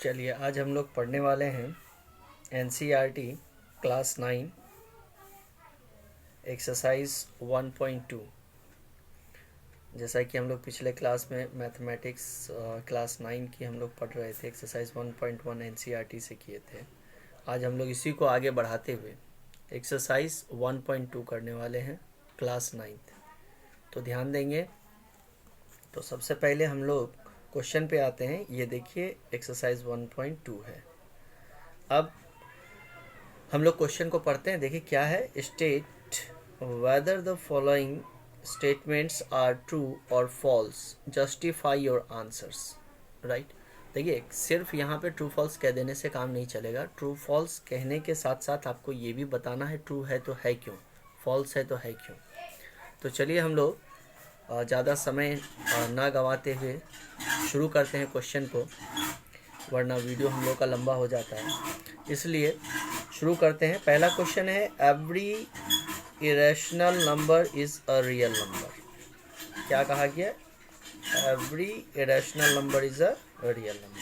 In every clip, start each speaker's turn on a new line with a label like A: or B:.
A: चलिए आज हम लोग पढ़ने वाले हैं NCERT क्लास 9 एक्सरसाइज 1.2। जैसा कि हम लोग पिछले क्लास में मैथमेटिक्स क्लास 9 की हम लोग पढ़ रहे थे, एक्सरसाइज 1.1 NCERT से किए थे। आज हम लोग इसी को आगे बढ़ाते हुए एक्सरसाइज 1.2 करने वाले हैं क्लास 9। तो ध्यान देंगे। तो सबसे पहले हम लोग क्वेश्चन पे आते हैं। ये देखिए एक्सरसाइज 1.2 है। अब हम लोग क्वेश्चन को पढ़ते हैं। देखिए क्या है। State whether the following statements are true और false, justify your answers. Right. देखिए सिर्फ यहाँ पे ट्रू फॉल्स कह देने से काम नहीं चलेगा। ट्रू फॉल्स कहने के साथ साथ आपको ये भी बताना है ट्रू है तो है क्यों, फॉल्स है तो है क्यों। तो चलिए हम लोग ज़्यादा समय ना गंवाते हुए शुरू करते हैं क्वेश्चन को, वरना वीडियो हम लोग का लंबा हो जाता है। इसलिए शुरू करते हैं। पहला क्वेश्चन है, every irrational number is a real number. क्या कहा गया? Every irrational number is a real number.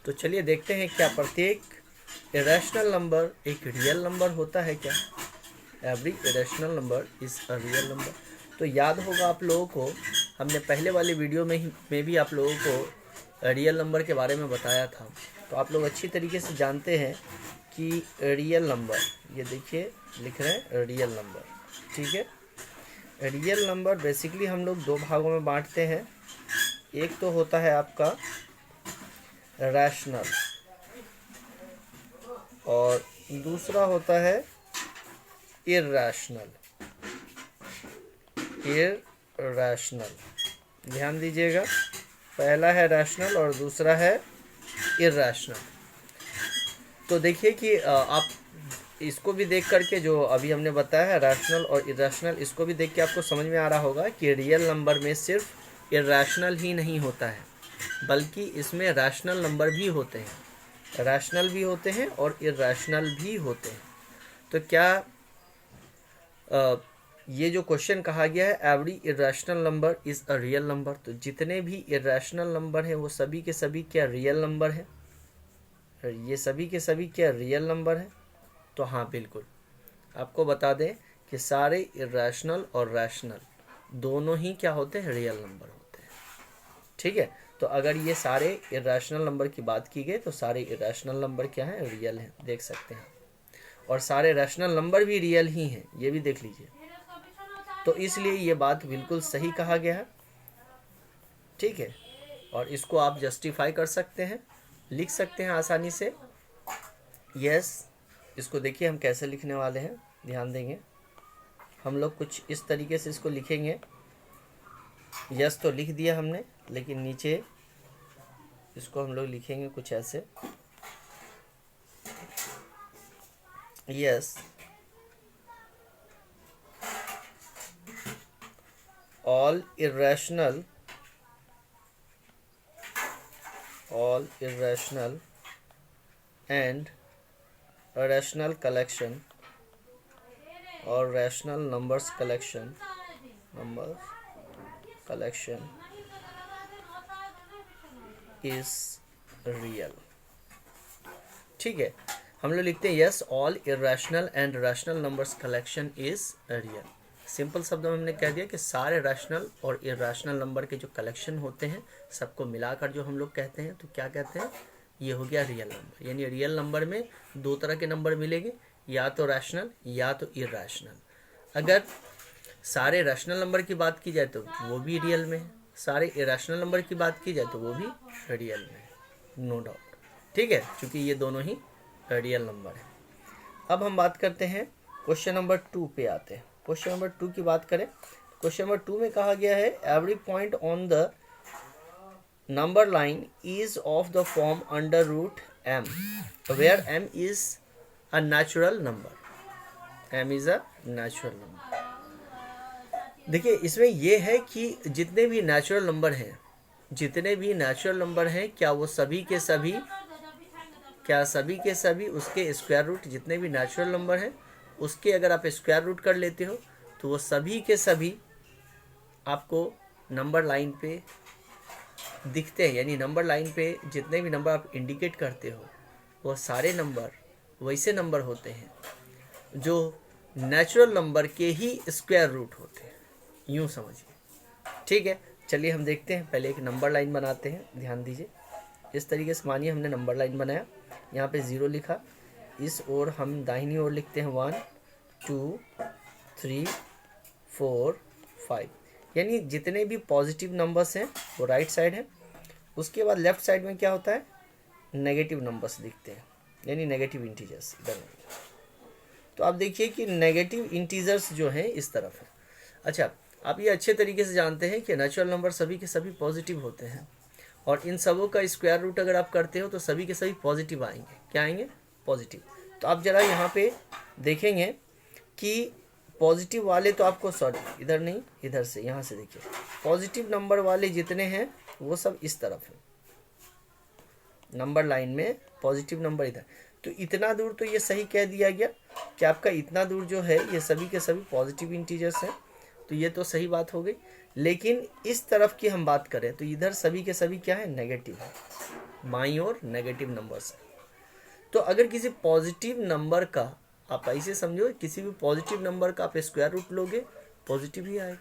A: तो चलिए देखते हैं क्या प्रत्येक इरेशनल नंबर एक रियल नंबर होता है क्या? Every irrational number is a real number. तो याद होगा आप लोगों को, हमने पहले वाली वीडियो में भी आप लोगों को रियल नंबर के बारे में बताया था। तो आप लोग अच्छी तरीके से जानते हैं कि रियल नंबर, ये देखिए लिख रहे हैं रियल नंबर। ठीक है। रियल नंबर बेसिकली हम लोग दो भागों में बांटते हैं। एक तो होता है आपका रैशनल और दूसरा होता है इर्रेशनल। इर्रेशनल, ध्यान दीजिएगा। पहला है रैशनल और दूसरा है इर्रेशनल। तो देखिए कि आप इसको भी देख करके, जो अभी हमने बताया है रैशनल और इर्रेशनल, इसको भी देख के आपको समझ में आ रहा होगा कि रियल नंबर में सिर्फ इर्रेशनल ही नहीं होता है, बल्कि इसमें रैशनल नंबर भी होते हैं। रैशनल भी होते हैं और इर्रेशनल भी होते हैं। तो क्या ये जो क्वेश्चन कहा गया है every irrational number is a real number, तो जितने भी इरेशनल नंबर हैं वो सभी के सभी क्या रियल नंबर हैं? ये सभी के सभी क्या रियल नंबर हैं? तो हाँ बिल्कुल, आपको बता दें कि सारे इरेशनल और रैशनल दोनों ही क्या होते हैं? रियल नंबर होते हैं। ठीक है। तो अगर ये सारे इरेशनल नंबर की बात की गई तो सारे इरेशनल नंबर क्या हैं? रियल हैं, देख सकते हैं। और सारे रैशनल नंबर भी रियल ही हैं, ये भी देख लीजिए। तो इसलिए ये बात बिल्कुल सही कहा गया है। ठीक है। और इसको आप जस्टिफाई कर सकते हैं, लिख सकते हैं आसानी से। यस, इसको देखिए हम कैसे लिखने वाले हैं, ध्यान देंगे। हम लोग कुछ इस तरीके से इसको लिखेंगे। यस तो लिख दिया हमने, लेकिन नीचे इसको हम लोग लिखेंगे कुछ ऐसे। Yes, all irrational and rational collection or rational numbers collection is real। ठीक है। हम लोग लिखते हैं yes all irrational and rational numbers collection is real. Simple शब्दों में हमने कह दिया कि सारे रैशनल और इरेशनल नंबर के जो कलेक्शन होते हैं सबको मिलाकर जो हम लोग कहते हैं, तो क्या कहते हैं? ये हो गया रियल नंबर। यानी रियल नंबर में दो तरह के नंबर मिलेंगे, या तो रैशनल या तो इरेशनल। अगर सारे रैशनल नंबर की बात की जाए तो वो भी रियल में है, सारे इरेशनल नंबर की बात की जाए तो वो भी रियल में है, नो डाउट। ठीक है, क्योंकि ये दोनों ही रियल नंबर है। अब हम बात करते हैं क्वेश्चन नंबर 2 पे आते हैं। क्वेश्चन नंबर 2 की बात करें, क्वेश्चन नंबर 2 में कहा गया है every point on the number line is of the form under root m where m is a natural number. m is a natural number. देखिए इसमें यह है कि जितने भी नेचुरल नंबर हैं, क्या वो सभी के सभी उसके स्क्वायर रूट, जितने भी नेचुरल नंबर हैं उसके अगर आप स्क्वायर रूट कर लेते हो तो वो सभी के सभी आपको नंबर लाइन पे दिखते हैं, यानी नंबर लाइन पे जितने भी नंबर आप इंडिकेट करते हो वो सारे नंबर वैसे नंबर होते हैं जो नेचुरल नंबर के ही स्क्वायर रूट होते हैं, यूँ समझिए। ठीक है, चलिए हम देखते हैं। पहले एक नंबर लाइन बनाते हैं, ध्यान दीजिए। इस तरीके से मानिए हमने नंबर लाइन बनाया, यहाँ पे 0 लिखा, इस ओर हम दाहिनी ओर लिखते हैं 1 2 3 4 5, यानी जितने भी पॉजिटिव नंबर्स हैं वो राइट साइड है। उसके बाद लेफ्ट साइड में क्या होता है, नेगेटिव नंबर्स दिखते हैं, यानी नेगेटिव इंटीजर्स इधर। तो आप देखिए कि नेगेटिव इंटीजर्स जो हैं इस तरफ है। अच्छा, आप ये अच्छे तरीके से जानते हैं कि नेचुरल नंबर सभी के सभी पॉजिटिव होते हैं, और इन सबों का स्क्वायर रूट अगर आप करते हो तो सभी के सभी पॉजिटिव आएंगे। क्या आएंगे, पॉजिटिव। तो आप जरा यहाँ पे देखेंगे कि पॉजिटिव वाले तो आपको, सॉरी इधर नहीं, इधर से, यहाँ से देखिए, पॉजिटिव नंबर वाले जितने हैं वो सब इस तरफ है, नंबर लाइन में पॉजिटिव नंबर इधर। तो इतना दूर तो ये सही कह दिया गया कि आपका इतना दूर जो है ये सभी के सभी पॉजिटिव इंटीजर्स हैं, तो ये तो सही बात हो गई। लेकिन इस तरफ की हम बात करें तो इधर सभी के सभी क्या है, नेगेटिव है, बाईं ओर नेगेटिव नंबर्स है। तो अगर किसी पॉजिटिव नंबर का, आप ऐसे समझो, किसी भी पॉजिटिव नंबर का आप स्क्वायर रूट लोगे, पॉजिटिव ही आएगा,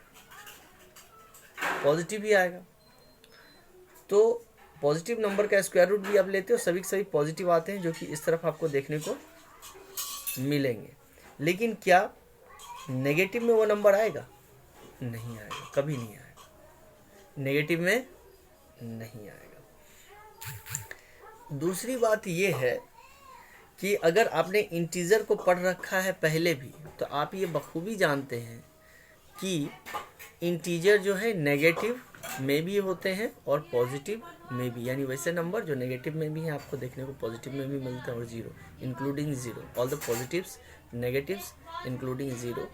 A: पॉजिटिव ही आएगा। तो पॉजिटिव नंबर का स्क्वायर रूट भी आप लेते हो, सभी के सभी पॉजिटिव आते हैं, जो कि इस तरफ आपको देखने को मिलेंगे। लेकिन क्या नेगेटिव में वो नंबर आएगा, नहीं आएगा, कभी नहीं आएगा, नेगेटिव में नहीं आएगा। दूसरी बात ये है कि अगर आपने इंटीजर को पढ़ रखा है पहले भी, तो आप ये बखूबी जानते हैं कि इंटीजर जो है नेगेटिव में भी होते हैं और पॉजिटिव में भी, यानी वैसे नंबर जो नेगेटिव में भी हैं आपको देखने को पॉजिटिव में भी मिलते हैं, और 0 including 0, all the positives negatives including 0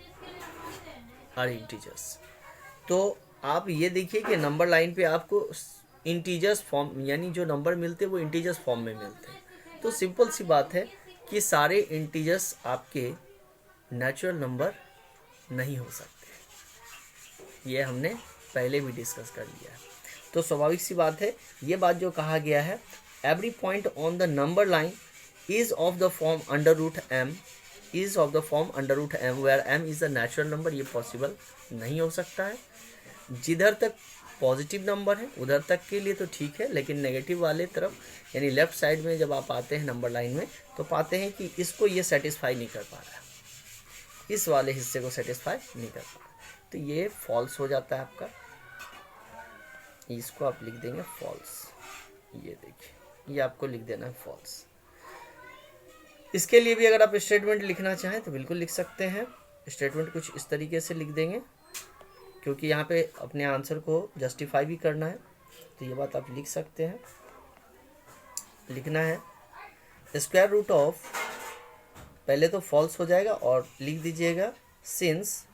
A: are integers. तो आप ये देखिए कि नंबर लाइन पे आपको इंटीजर्स फॉर्म, यानी जो नंबर मिलते हैं वो इंटीजर्स फॉर्म में मिलते हैं। तो सिंपल सी बात है कि सारे इंटीजर्स आपके नेचुरल नंबर नहीं हो सकते, ये हमने पहले भी डिस्कस कर लिया है। तो स्वाभाविक सी बात है, ये बात जो कहा गया है, every point on the number line is of the form under root m, is of the form under root m where m is the natural number, ये पॉसिबल नहीं हो सकता है। जिधर तक पॉजिटिव नंबर है उधर तक के लिए तो ठीक है, लेकिन नेगेटिव वाले तरफ यानी लेफ्ट साइड में जब आप आते हैं नंबर लाइन में, तो पाते हैं कि इसको ये सेटिस्फाई नहीं कर पा रहा है, इस वाले हिस्से को सेटिस्फाई नहीं कर पा रहा, तो ये फॉल्स हो जाता है आपका। इसको आप लिख देंगे फॉल्स, ये देखिए, ये आपको लिख देना है फॉल्स। इसके लिए भी अगर आप स्टेटमेंट लिखना चाहें तो बिल्कुल लिख सकते हैं। स्टेटमेंट कुछ इस तरीके से लिख देंगे, क्योंकि यहाँ पे अपने आंसर को जस्टिफाई भी करना है, तो ये बात आप लिख सकते हैं। लिखना है स्क्वायर रूट ऑफ, पहले तो फॉल्स हो जाएगा, और लिख दीजिएगा since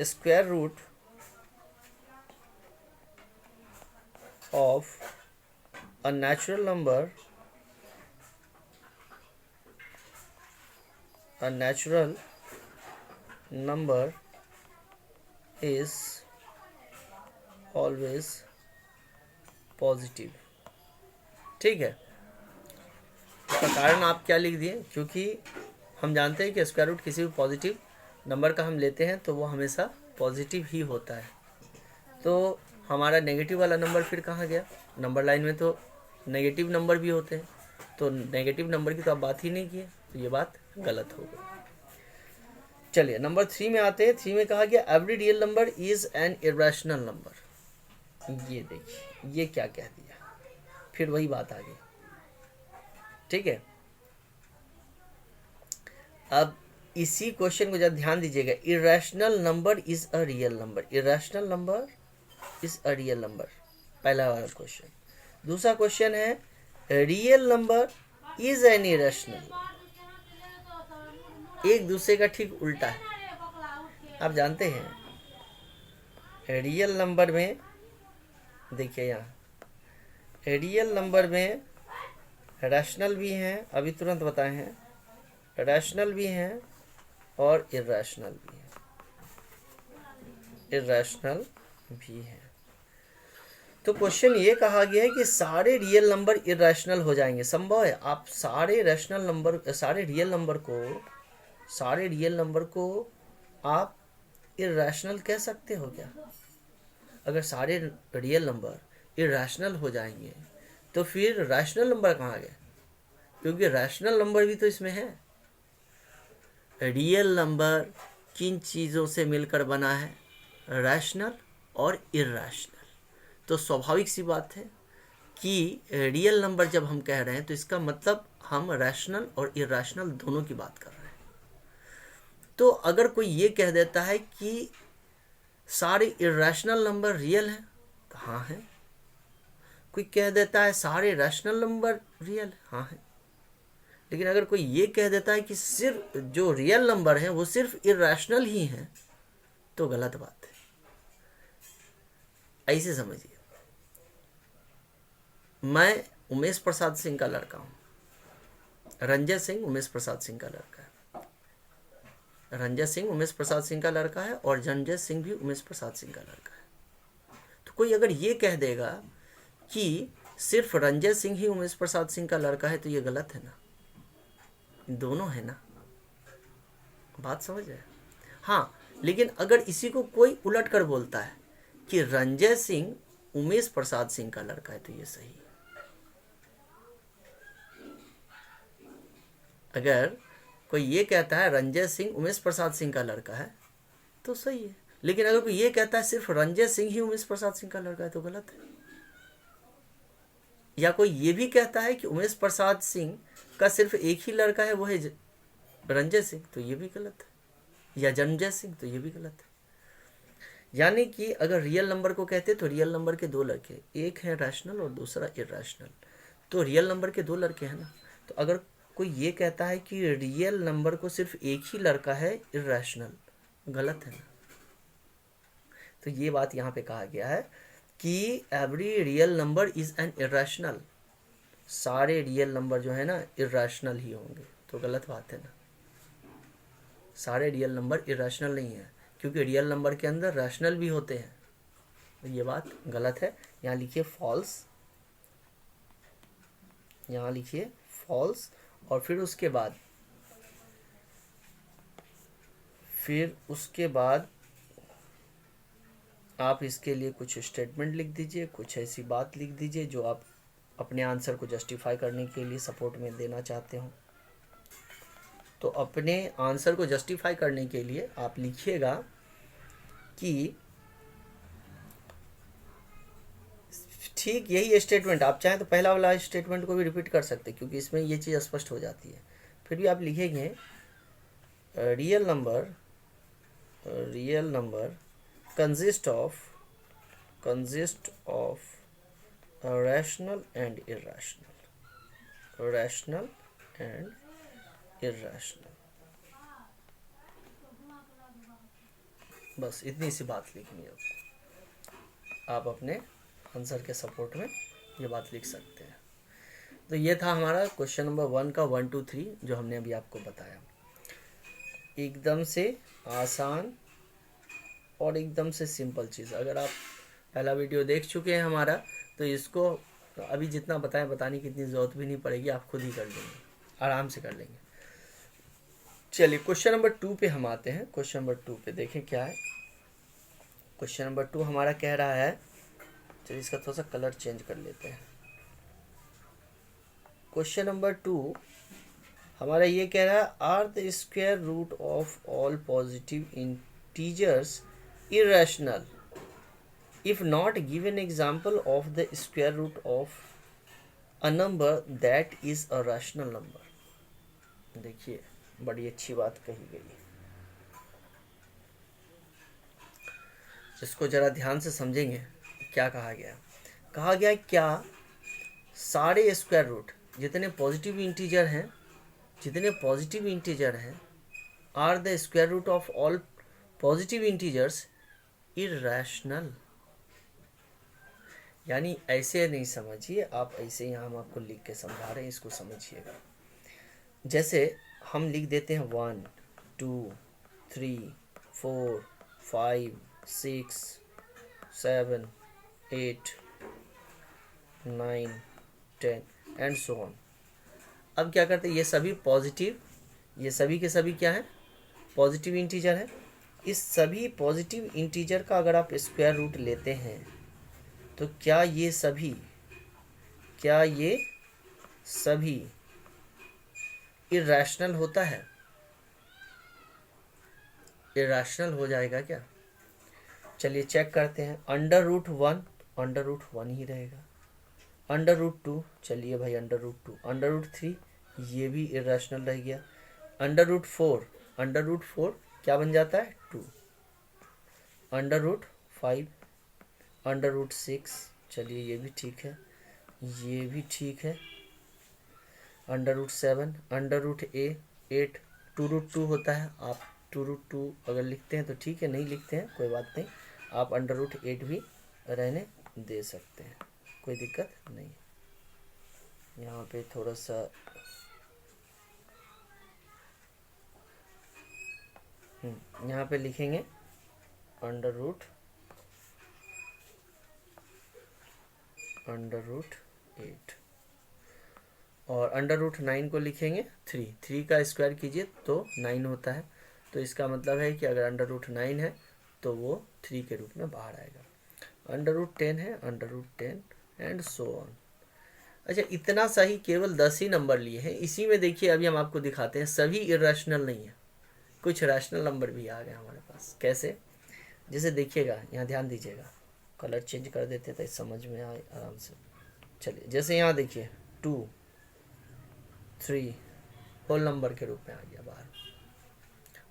A: square root of a natural number is always positive। ठीक है, इसका कारण आप क्या लिख दिए, क्योंकि हम जानते हैं कि स्क्वायर रूट किसी भी पॉजिटिव नंबर का हम लेते हैं तो वो हमेशा पॉजिटिव ही होता है। तो हमारा नेगेटिव वाला नंबर फिर कहाँ गया, नंबर लाइन में तो नेगेटिव नंबर भी होते हैं, तो नेगेटिव नंबर की तो आप बात ही नहीं की है, तो ये बात गलत हो गई। चलिए नंबर 3 में आते हैं। 3 में कहा गया every real number is an irrational number. ये देखिए ये क्या कह दिया, फिर वही बात आ गई। ठीक है, अब इसी क्वेश्चन को जब ध्यान दीजिएगा, irrational number is a real number, irrational number is a real number, पहला वाला क्वेश्चन। दूसरा क्वेश्चन है real number is an irrational, एक दूसरे का ठीक उल्टा है। आप जानते हैं रियल नंबर में, देखिए यहाँ रियल नंबर में रैशनल भी हैं, अभी तुरंत बताए हैं, रैशनल भी हैं और इरेशनल भी हैं। इरेशनल भी हैं। तो क्वेश्चन ये कहा गया है कि सारे रियल नंबर इरेशनल हो जाएंगे। संभव है आप सारे रियल नंबर को आप इरेशनल कह सकते हो क्या? अगर सारे रियल नंबर इरेशनल हो जाएंगे तो फिर रैशनल नंबर कहाँ गए? क्योंकि रैशनल नंबर भी तो इसमें है। रियल नंबर किन चीज़ों से मिलकर बना है? रैशनल और इरेशनल। तो स्वाभाविक सी बात है कि रियल नंबर जब हम कह रहे हैं तो इसका मतलब हम रैशनल और इरेशनल दोनों की बात कर रहे हैं। तो अगर कोई ये कह देता है कि सारे इरेशनल नंबर रियल हैं, कहाँ है? कोई कह देता है सारे रैशनल नंबर रियल, हाँ है। लेकिन अगर कोई ये कह देता है कि सिर्फ जो रियल नंबर हैं वो सिर्फ इरेशनल ही हैं, तो गलत बात है। ऐसे समझिए, मैं उमेश प्रसाद सिंह का लड़का हूँ, रंजय सिंह उमेश प्रसाद सिंह का लड़का है, रंजय सिंह उमेश प्रसाद सिंह का लड़का है और जंजय सिंह भी उमेश प्रसाद सिंह का लड़का है। तो कोई अगर ये कह देगा कि सिर्फ रंजय सिंह ही उमेश प्रसाद सिंह का लड़का है, तो ये गलत है ना, दोनों है ना। बात समझ रहे? हाँ, लेकिन अगर इसी को कोई उलट कर बोलता है कि रंजय सिंह उमेश प्रसाद सिंह का लड़का है, तो ये सही है। अगर कोई ये कहता है रंजय सिंह उमेश प्रसाद सिंह का लड़का है, तो सही है। लेकिन अगर कोई ये कहता है सिर्फ रंजय सिंह ही उमेश प्रसाद सिंह का लड़का है, तो गलत है। या कोई ये भी कहता है कि उमेश प्रसाद सिंह का सिर्फ एक ही लड़का है, वो है रंजय सिंह, तो ये भी गलत है। या जंजय सिंह, तो ये भी गलत है। यानी कि अगर रियल नंबर को कहते तो रियल नंबर के दो लड़के, एक है रैशनल और दूसरा इरेशनल, तो रियल नंबर के दो लड़के हैं ना। तो अगर कोई ये कहता है कि रियल नंबर को सिर्फ एक ही लड़का है इरेशनल, गलत है ना। तो ये बात यहाँ पे कहा गया है कि every real number is an irrational, सारे रियल नंबर जो है ना इरेशनल ही होंगे, तो गलत बात है ना। सारे रियल नंबर इरेशनल नहीं है, क्योंकि रियल नंबर के अंदर रैशनल भी होते हैं, तो ये बात गलत है। यहाँ लिखिए फॉल्स, यहाँ लिखिए फॉल्स, और फिर उसके बाद आप इसके लिए कुछ स्टेटमेंट लिख दीजिए, कुछ ऐसी बात लिख दीजिए जो आप अपने आंसर को जस्टिफाई करने के लिए सपोर्ट में देना चाहते हो। तो अपने आंसर को जस्टिफाई करने के लिए आप लिखिएगा कि ठीक यही स्टेटमेंट, आप चाहें तो पहला वाला स्टेटमेंट को भी रिपीट कर सकते हैं, क्योंकि इसमें ये चीज़ स्पष्ट हो जाती है। फिर भी आप लिखेंगे real number consist of rational and irrational, बस इतनी सी बात लिखनी है आपको। आप अपने आंसर के सपोर्ट में ये बात लिख सकते हैं। तो ये था हमारा क्वेश्चन नंबर 1 का 1 2 3 जो हमने अभी आपको बताया। एकदम से आसान और एकदम से सिंपल चीज़। अगर आप पहला वीडियो देख चुके हैं हमारा, तो इसको अभी जितना बताने की इतनी ज़रूरत भी नहीं पड़ेगी, आप खुद ही कर लेंगे, आराम से कर लेंगे। चलिए क्वेश्चन नंबर 2 पे हम आते हैं। क्वेश्चन नंबर 2 पे देखें क्या है। क्वेश्चन नंबर 2 हमारा कह रहा है, चलिए इसका थोड़ा सा कलर चेंज कर लेते हैं। क्वेश्चन नंबर 2 हमारा ये कह रहा है, are the square root of all positive integers irrational if not given example of the square root of a number that is a rational number। देखिए बड़ी अच्छी बात कही गई, इसको जरा ध्यान से समझेंगे। क्या कहा गया? कहा गया क्या सारे स्क्वायर रूट जितने पॉजिटिव इंटीजर हैं are the square root of all positive integers irrational. यानी ऐसे नहीं समझिए आप, ऐसे यहाँ हम आपको लिख के समझा रहे हैं, इसको समझिएगा। जैसे हम लिख देते हैं 1 2 3 4 5 6 7 8 9 10 एंड सो ऑन। अब क्या करते हैं, ये सभी पॉजिटिव, ये सभी के सभी क्या है, पॉजिटिव इंटीजर है। इस सभी पॉजिटिव इंटीजर का अगर आप स्क्वायर रूट लेते हैं तो क्या ये सभी इर्रेशनल होता है? इर्रेशनल हो जाएगा क्या? चलिए चेक करते हैं। अंडर रूट वन ही रहेगा। अंडर रूट टू, चलिए भाई under root two. Under root three, ये भी इर्रेशनल रह गया। अंडर रूट फोर क्या बन जाता है, two. Under root five, under root six, चलिए ये भी ठीक है, ये भी ठीक है। Under root seven, under root eight, two root two होता है। आप टू रूट टू अगर लिखते हैं तो ठीक है, नहीं लिखते हैं कोई बात नहीं, आप अंडर रूट एट भी रहने दे सकते हैं, कोई दिक्कत नहीं। यहाँ पे थोड़ा सा यहाँ पे लिखेंगे अंडर रूट एट, और अंडर रूट नाइन को लिखेंगे थ्री का स्क्वायर कीजिए तो 9 होता है। तो इसका मतलब है कि अगर अंडर रूट 9 है तो वो 3 के रूप में बाहर आएगा। अंडर रूट 10 है, under root 10 and so on. अच्छा, इतना सा ही, केवल 10 ही नंबर लिए हैं। इसी में देखिए अभी हम आपको दिखाते हैं, सभी इर्रेशनल नहीं है, कुछ रैशनल नंबर भी आ गए हमारे पास। कैसे? जैसे देखिएगा, यहाँ ध्यान दीजिएगा, कलर चेंज कर देते तो समझ में आए आराम से। चलिए जैसे यहाँ देखिए 2 3 होल नंबर के रूप में आ गया बाहर।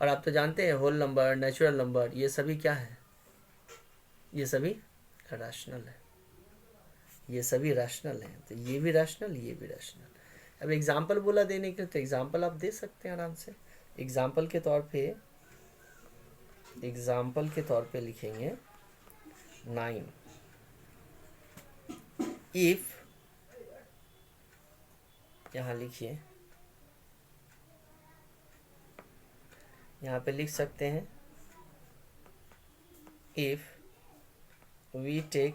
A: और आप तो जानते हैं होल नंबर, नेचुरल नंबर, ये सभी क्या है, ये सभी रैशनल है, ये सभी रैशनल हैं। तो ये भी रैशनल, ये भी रैशनल। अब एग्जाम्पल बोला देने के लिए, तो एग्जाम्पल आप दे सकते हैं आराम से। एग्जाम्पल के तौर पे लिखेंगे 9 इफ, यहाँ लिखिए, यहाँ पे लिख सकते हैं if we take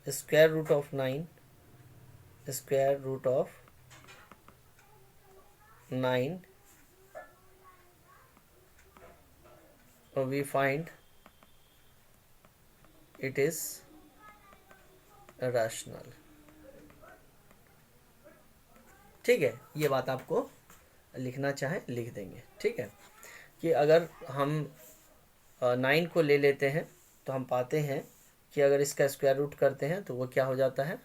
A: square root of 9 we find it is rational। ठीक है, ये बात आपको लिखना चाहे लिख देंगे। ठीक है, कि अगर हम 9 को ले लेते हैं तो हम पाते हैं कि अगर इसका स्क्वायर रूट करते हैं तो वो क्या हो जाता है,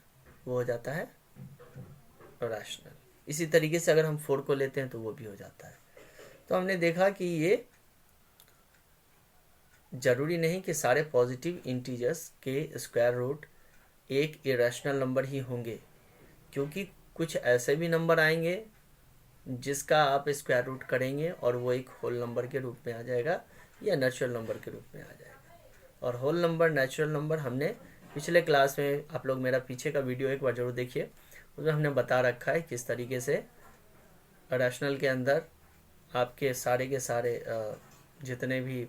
A: वो हो जाता है रैशनल। इसी तरीके से अगर हम 4 को लेते हैं तो वो भी हो जाता है। तो हमने देखा कि ये जरूरी नहीं कि सारे पॉजिटिव इंटीजर्स के स्क्वायर रूट एक इरेशनल नंबर ही होंगे, क्योंकि कुछ ऐसे भी नंबर आएंगे जिसका आप स्क्वायर रूट करेंगे और वो एक होल नंबर के रूप में आ जाएगा या नेचुरल नंबर के रूप में आ जाएगा। और होल नंबर, नेचुरल नंबर हमने पिछले क्लास में, आप लोग मेरा पीछे का वीडियो एक बार जरूर देखिए, उसमें हमने बता रखा है किस तरीके से रैशनल के अंदर आपके सारे के सारे जितने भी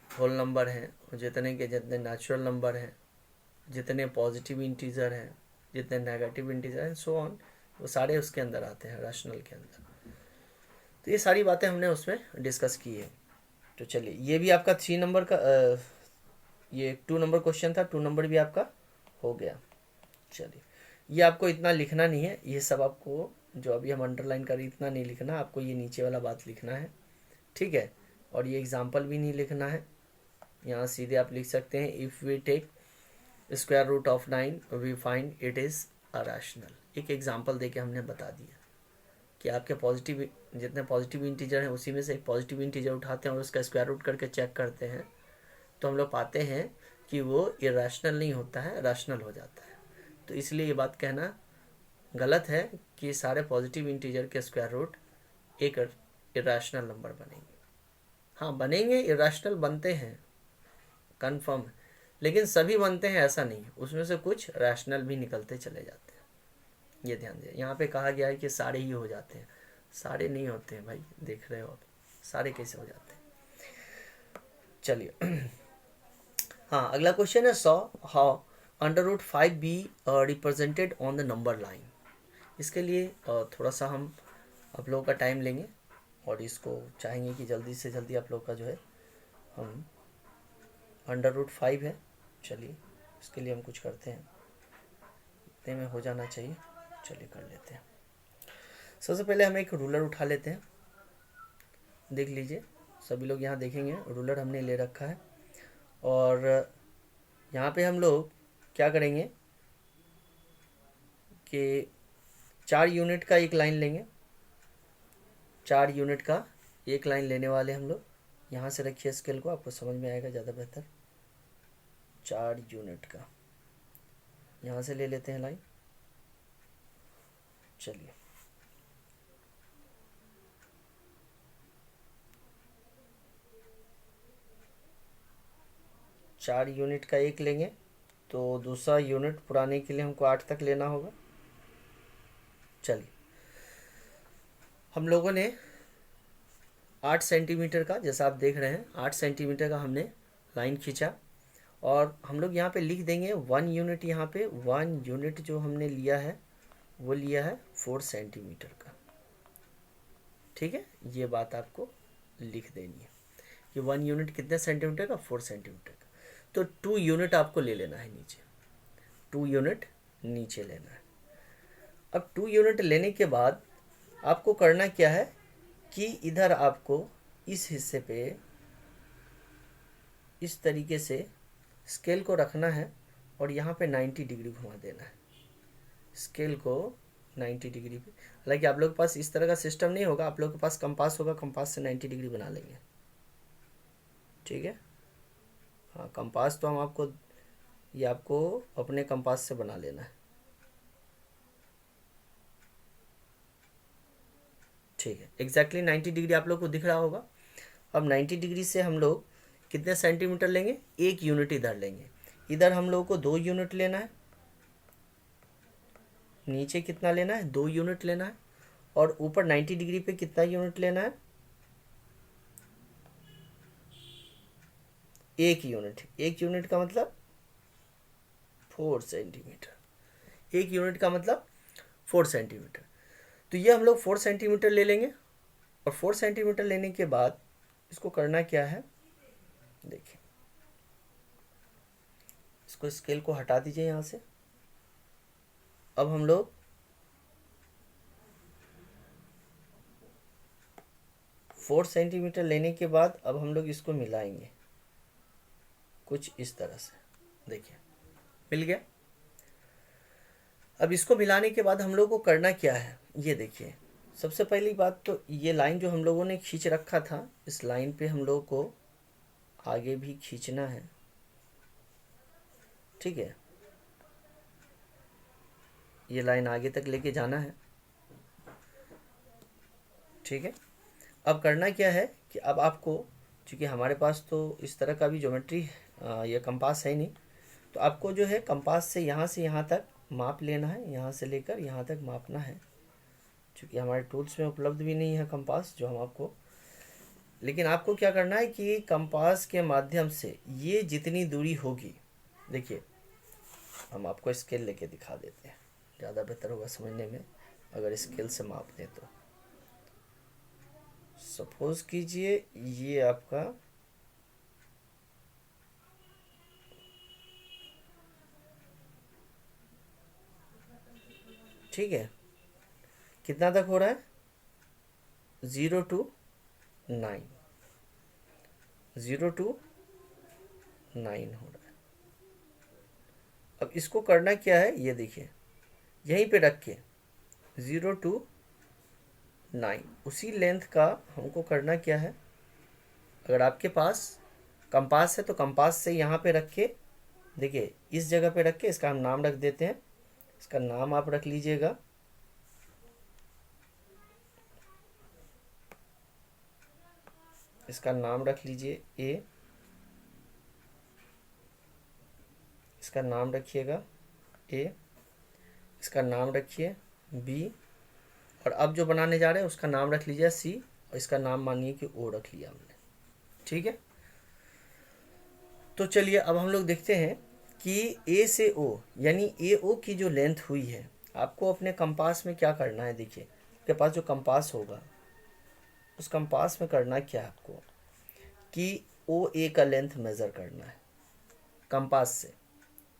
A: होल नंबर हैं, जितने नेचुरल नंबर हैं, जितने पॉजिटिव इंटीजर हैं, जितने नेगेटिव इंटीजर हैं, सो ऑन, वो सारे उसके अंदर आते हैं रैशनल के अंदर। तो ये सारी बातें हमने उसमें डिस्कस की है। तो चलिए, ये भी आपका 3 नंबर का ये 2 नंबर क्वेश्चन था, 2 नंबर भी आपका हो गया। चलिए, ये आपको इतना लिखना नहीं है, ये सब आपको जो अभी हम अंडरलाइन करें इतना नहीं लिखना, आपको ये नीचे वाला बात लिखना है। ठीक है, और ये एग्जाम्पल भी नहीं लिखना है, यहाँ सीधे आप लिख सकते हैं if we take square root of 9 we find it is a rational. एक एग्जाम्पल देके हमने बता दिया कि आपके पॉजिटिव, जितने पॉजिटिव इंटीजर हैं उसी में से एक पॉजिटिव इंटीजर उठाते हैं और उसका स्क्वायर रूट करके चेक करते हैं तो हम लोग पाते हैं कि वो इरेशनल नहीं होता है, रैशनल हो जाता है। तो इसलिए ये बात कहना गलत है कि सारे पॉजिटिव इंटीजर के स्क्वायर रूट एक इरेशनल नंबर बनेंगे। हाँ बनेंगे, इरेशनल बनते हैं, कन्फर्म, लेकिन सभी बनते हैं ऐसा नहीं, उसमें से कुछ रैशनल भी निकलते चले जाते हैं। ये ध्यान दिया, यहाँ पे कहा गया है कि सारे ही हो जाते हैं, सारे नहीं होते हैं भाई, देख रहे हो आप। सारे कैसे हो जाते हैं। चलिए हाँ, अगला क्वेश्चन है so how under root 5 be represented on the number line. इसके लिए थोड़ा सा हम आप लोगों का टाइम लेंगे और इसको चाहेंगे कि जल्दी से जल्दी आप लोग का जो है हम अंडर रूट 5 है। चलिए इसके लिए हम कुछ करते हैं, इतने में हो जाना चाहिए। चलिए कर लेते हैं। सबसे पहले हम एक रूलर उठा लेते हैं। देख लीजिए सभी लोग यहाँ देखेंगे, रूलर हमने ले रखा है और यहाँ पे हम लोग क्या करेंगे कि 4 यूनिट का एक लाइन लेंगे। 4 यूनिट का एक लाइन लेने वाले हम लोग। यहाँ से रखिए स्केल को, आपको समझ में आएगा ज़्यादा बेहतर। 4 यूनिट का यहाँ से ले लेते हैं लाइन। चलिए चार यूनिट का एक लेंगे तो दूसरा यूनिट पुराने के लिए हमको 8 तक लेना होगा। चलिए हम लोगों ने 8 सेंटीमीटर का, जैसा आप देख रहे हैं 8 सेंटीमीटर का हमने लाइन खींचा और हम लोग यहाँ पे लिख देंगे 1 यूनिट। यहाँ पे 1 यूनिट जो हमने लिया है वो लिया है 4 सेंटीमीटर का। ठीक है, ये बात आपको लिख देनी है कि 1 यूनिट कितने सेंटीमीटर का, 4 सेंटीमीटर का। तो 2 यूनिट आपको ले लेना है नीचे, 2 यूनिट नीचे लेना है। अब 2 यूनिट लेने के बाद आपको करना क्या है कि इधर आपको इस हिस्से पे इस तरीके से स्केल को रखना है और यहाँ पे 90 डिग्री घुमा देना है स्केल को 90 डिग्री पे। हालांकि आप लोग के पास इस तरह का सिस्टम नहीं होगा, आप लोग के पास कंपास होगा, कंपास से 90 डिग्री बना लेंगे। ठीक है, हाँ कंपास तो हम आपको, ये आपको अपने कंपास से बना लेना है। ठीक है, एग्जैक्टली 90 डिग्री आप लोग को दिख रहा होगा। अब 90 डिग्री से हम लोग कितने सेंटीमीटर लेंगे, 1 यूनिट इधर लेंगे। इधर हम लोग को 2 यूनिट लेना है, नीचे कितना लेना है, 2 यूनिट लेना है और ऊपर 90 डिग्री पे कितना यूनिट लेना है, 1 यूनिट। 1 यूनिट का मतलब 4 सेंटीमीटर। 1 यूनिट का मतलब 4 सेंटीमीटर। तो ये हम लोग 4 सेंटीमीटर ले लेंगे और 4 सेंटीमीटर लेने के बाद इसको करना क्या है, देखिए इसको स्केल को हटा दीजिए यहाँ से। अब हम लोग फोर सेंटीमीटर लेने के बाद अब हम लोग इसको मिलाएंगे कुछ इस तरह से। देखिए मिल गया। अब इसको मिलाने के बाद हम लोग को करना क्या है, ये देखिए। सबसे पहली बात तो ये लाइन जो हम लोगों ने खींच रखा था, इस लाइन पे हम लोग को आगे भी खींचना है। ठीक है, ये लाइन आगे तक लेके जाना है। ठीक है, अब करना क्या है कि अब आपको, क्योंकि हमारे पास तो इस तरह का भी ज्योमेट्री ये कंपास है नहीं, तो आपको जो है कंपास से यहाँ तक माप लेना है, यहाँ से लेकर यहाँ तक मापना है। क्योंकि हमारे टूल्स में उपलब्ध भी नहीं है कंपास जो हम आपको, लेकिन आपको क्या करना है कि कंपास के माध्यम से ये जितनी दूरी होगी, देखिए हम आपको स्केल लेके दिखा देते हैं, ज़्यादा बेहतर होगा समझने में अगर स्केल से माप दें तो। सपोज कीजिए ये आपका ठीक है, कितना तक हो रहा है, 0 to 9, 0 to 9 हो रहा है। अब इसको करना क्या है, ये देखिए यहीं पे रख के 0 to 9 उसी लेंथ का हमको करना क्या है। अगर आपके पास कंपास है तो कंपास से यहाँ पे रख के, देखिए इस जगह पे रख के इसका हम नाम रख देते हैं। इसका नाम आप रख लीजिएगा इसका नाम रख लीजिए ए, इसका नाम रखिएगा ए, इसका नाम रखिए बी, और अब जो बनाने जा रहे हैं उसका नाम रख लीजिए सी और इसका नाम मानिए कि ओ रख लिया हमने। ठीक है, तो चलिए अब हम लोग देखते हैं कि ए से ओ यानी ए ओ की जो लेंथ हुई है, आपको अपने कंपास में क्या करना है। देखिए आपके पास जो कंपास होगा उस कंपास में करना क्या है आपको कि ओ ए का लेंथ मेज़र करना है कंपास से,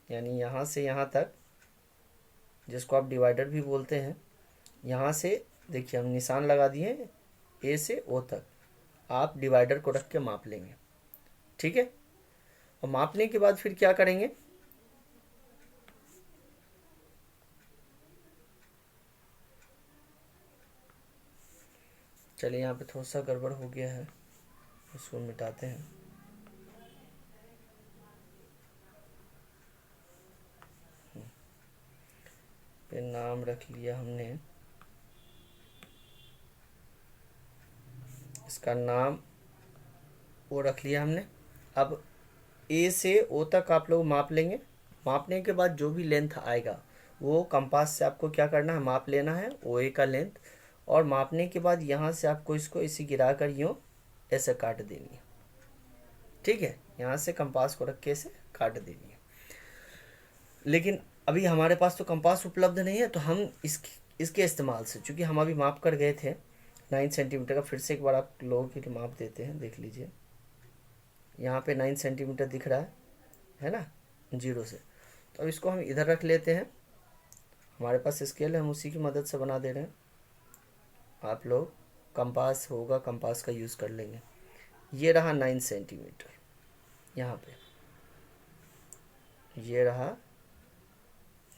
A: यानी यहाँ से यहाँ तक, जिसको आप डिवाइडर भी बोलते हैं। यहाँ से देखिए हम निशान लगा दिए ए से ओ तक, आप डिवाइडर को रख के माप लेंगे। ठीक है, और मापने के बाद फिर क्या करेंगे, चलिए यहाँ पे थोड़ा सा गड़बड़ हो गया है, उसको मिटाते हैं। पे नाम रख लिया हमने, इसका नाम ओ रख लिया हमने। अब ए से ओ तक आप लोग माप लेंगे। मापने के बाद जो भी लेंथ आएगा वो कंपास से आपको क्या करना है, माप लेना है ओ ए का लेंथ। और मापने के बाद यहाँ से आपको इसको इसी गिरा कर यूँ ऐसे काट देनी है। ठीक है, यहाँ से कंपास को रख के ऐसे काट देनी है। लेकिन अभी हमारे पास तो कंपास उपलब्ध नहीं है, तो हम इसके इस्तेमाल से, चूँकि हम अभी माप कर गए थे 9 सेंटीमीटर का, फिर से एक बार आप लोगों के लिए माप देते हैं। देख लीजिए यहाँ पे 9 सेंटीमीटर दिख रहा है ना, 0 से। तो अब इसको हम इधर रख लेते हैं। हमारे पास स्केल है, हम उसी की मदद से बना दे रहे हैं। आप लोग कंपास होगा, कंपास का यूज़ कर लेंगे। ये रहा 9 सेंटीमीटर यहाँ पे, ये रहा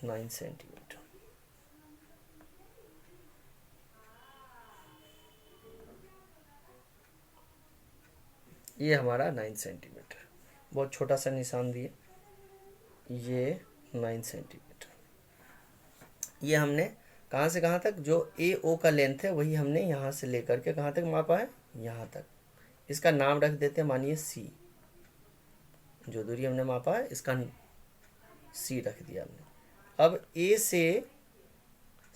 A: 9 सेंटीमीटर। ये हमारा 9 सेंटीमीटर, बहुत छोटा सा निशान दिए, ये 9 सेंटीमीटर। ये हमने कहाँ से कहाँ तक, जो ए ओ का लेंथ है वही हमने यहाँ से लेकर के कहाँ तक मापा है, यहाँ तक। इसका नाम रख देते हैं, मानिए सी। जो दूरी हमने मापा है इसका सी रख दिया हमने। अब ए से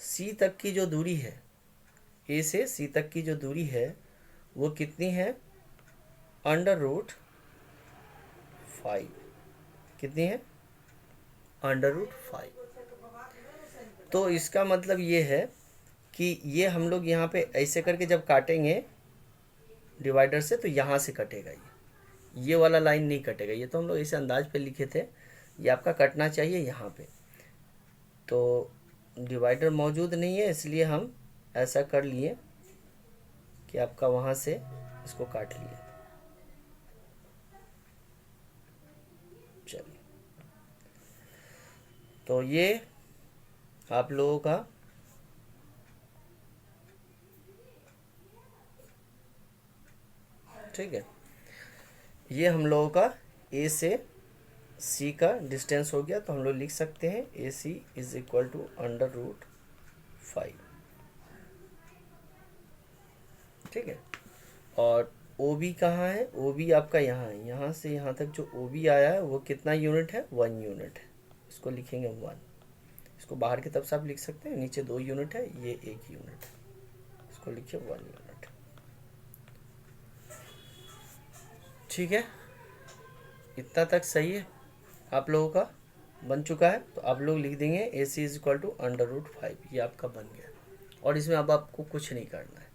A: सी तक की जो दूरी है, ए से सी तक की जो दूरी है वो कितनी है, √5। कितनी है, √5। तो इसका मतलब ये है कि ये हम लोग यहाँ पे ऐसे करके जब काटेंगे डिवाइडर से, तो यहाँ से कटेगा, ये वाला लाइन नहीं कटेगा। ये तो हम लोग ऐसे अंदाज पे लिखे थे, ये आपका कटना चाहिए यहाँ पे। तो डिवाइडर मौजूद नहीं है, इसलिए हम ऐसा कर लिए कि आपका वहाँ से इसको काट लिए। चलिए, तो ये आप लोगों का ठीक है, ये हम लोगों का ए से सी का डिस्टेंस हो गया। तो हम लोग लिख सकते हैं ए सी इज इक्वल टू √5। ठीक है, और ओ बी कहाँ है, ओ बी आपका यहाँ है। यहाँ से यहाँ तक जो ओ बी आया है वो कितना यूनिट है, 1 यूनिट है। इसको लिखेंगे 1। इसको बाहर की तरफ से आप लिख सकते हैं, नीचे 2 यूनिट है, ये 1 यूनिट है। इसको लिखिए 1 यूनिट। ठीक है, इतना तक सही है, आप लोगों का बन चुका है। तो आप लोग लिख देंगे ए सी इज इक्वल टू √5। ये आपका बन गया, और इसमें अब आपको कुछ नहीं करना है।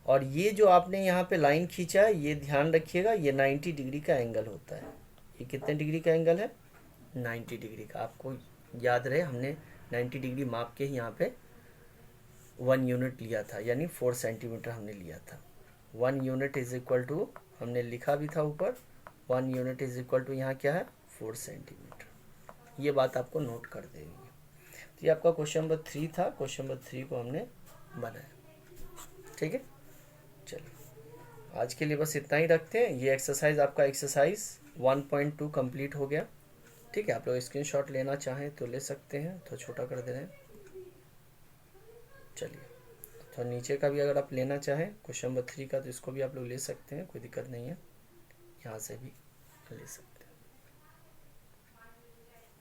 A: और ये जो आपने यहाँ पे लाइन खींचा है, ये ध्यान रखिएगा, ये 90 डिग्री का एंगल होता है। ये कितने डिग्री का एंगल है, 90 डिग्री का। आपको याद रहे हमने 90 डिग्री माप के यहाँ पे 1 यूनिट लिया था, यानी 4 सेंटीमीटर हमने लिया था। 1 यूनिट इज इक्वल टू, हमने लिखा भी था ऊपर, 1 यूनिट इज इक्वल टू यहाँ क्या है, 4 सेंटीमीटर। ये बात आपको नोट कर देंगे। तो ये आपका क्वेश्चन नंबर 3 था। क्वेश्चन नंबर 3 को हमने बनाया। ठीक है, चलिए आज के लिए बस इतना ही रखते हैं। ये एक्सरसाइज आपका एक्सरसाइज 1.2 कंप्लीट हो गया। ठीक है, आप लोग स्क्रीनशॉट लेना चाहें तो ले सकते हैं, तो छोटा कर दे रहे हैं। चलिए, तो नीचे का भी अगर आप लेना चाहें क्वेश्चन नंबर 3 का, तो इसको भी आप लोग ले सकते हैं, कोई दिक्कत नहीं है, यहाँ से भी ले सकते हैं।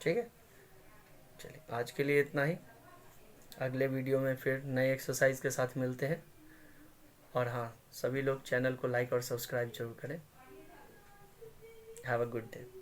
A: ठीक है, चलिए आज के लिए इतना ही। अगले वीडियो में फिर नए एक्सरसाइज के साथ मिलते हैं। और हाँ, सभी लोग चैनल को लाइक और सब्सक्राइब जरूर करें। Have a good day.